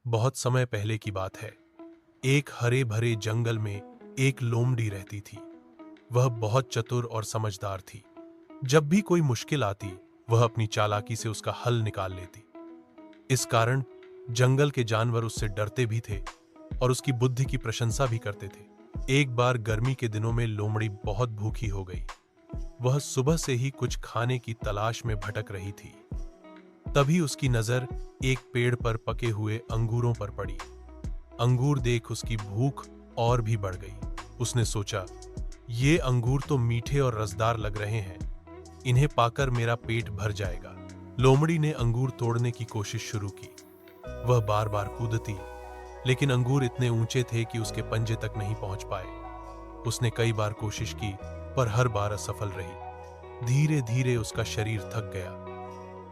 बहुत समय पहले की बात है। एक हरे भरे जंगल में एक लोमड़ी रहती थी। वह बहुत चतुर और समझदार थी। जब भी कोई मुश्किल आती, वह अपनी चालाकी से उसका हल निकाल लेती। इस कारण जंगल के जानवर उससे डरते भी थे और उसकी बुद्धि की प्रशंसा भी करते थे। एक बार गर्मी के दिनों में लोमड़ी बहुत भूखी हो गई। वह सुबह से ही कुछ खाने की तलाश में भटक रही थी। तभी उसकी नजर एक पेड़ पर पके हुए अंगूरों पर पड़ी। अंगूर देख उसकी भूख और भी बढ़ गई। उसने सोचा, ये अंगूर तो मीठे और रसदार लग रहे हैं, इन्हें पाकर मेरा पेट भर जाएगा। लोमड़ी ने अंगूर तोड़ने की कोशिश शुरू की। वह बार बार कूदती, लेकिन अंगूर इतने ऊंचे थे कि उसके पंजे तक नहीं पहुंच पाए। उसने कई बार कोशिश की, पर हर बार असफल रही। धीरे धीरे उसका शरीर थक गया,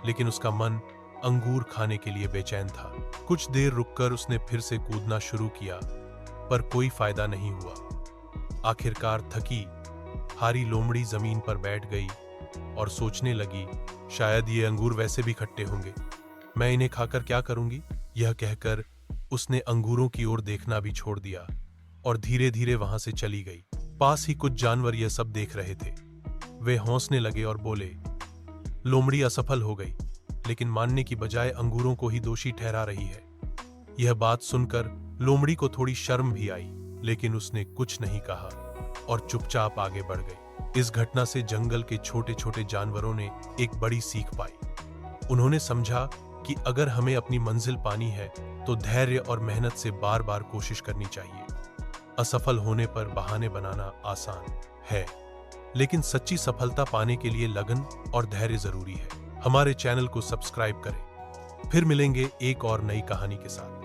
लेकिन उसका मन अंगूर खाने के लिए बेचैन था। कुछ देर रुककर उसने फिर से कूदना शुरू किया, पर कोई फायदा नहीं हुआ। आखिरकार थकी हारी लोमड़ी जमीन पर बैठ गई और सोचने लगी, शायद ये अंगूर वैसे भी खट्टे होंगे, मैं इन्हें खाकर क्या करूंगी। यह कहकर उसने अंगूरों की ओर देखना भी छोड़ दिया और धीरे धीरे वहां से चली गई। पास ही कुछ जानवर यह सब देख रहे थे। वे हंसने लगे और बोले, लोमड़ी असफल हो गई, लेकिन मानने की बजाय अंगूरों को ही दोषी ठहरा रही है। यह बात सुनकर लोमड़ी को थोड़ी शर्म भी आई, लेकिन उसने कुछ नहीं कहा और चुपचाप आगे बढ़ गई। इस घटना से जंगल के छोटे छोटे जानवरों ने एक बड़ी सीख पाई। उन्होंने समझा कि अगर हमें अपनी मंजिल पानी है तो धैर्य और मेहनत से बार बार कोशिश करनी चाहिए। असफल होने पर बहाने बनाना आसान है, लेकिन सच्ची सफलता पाने के लिए लगन और धैर्य जरूरी है। हमारे चैनल को सब्सक्राइब करें। फिर मिलेंगे एक और नई कहानी के साथ।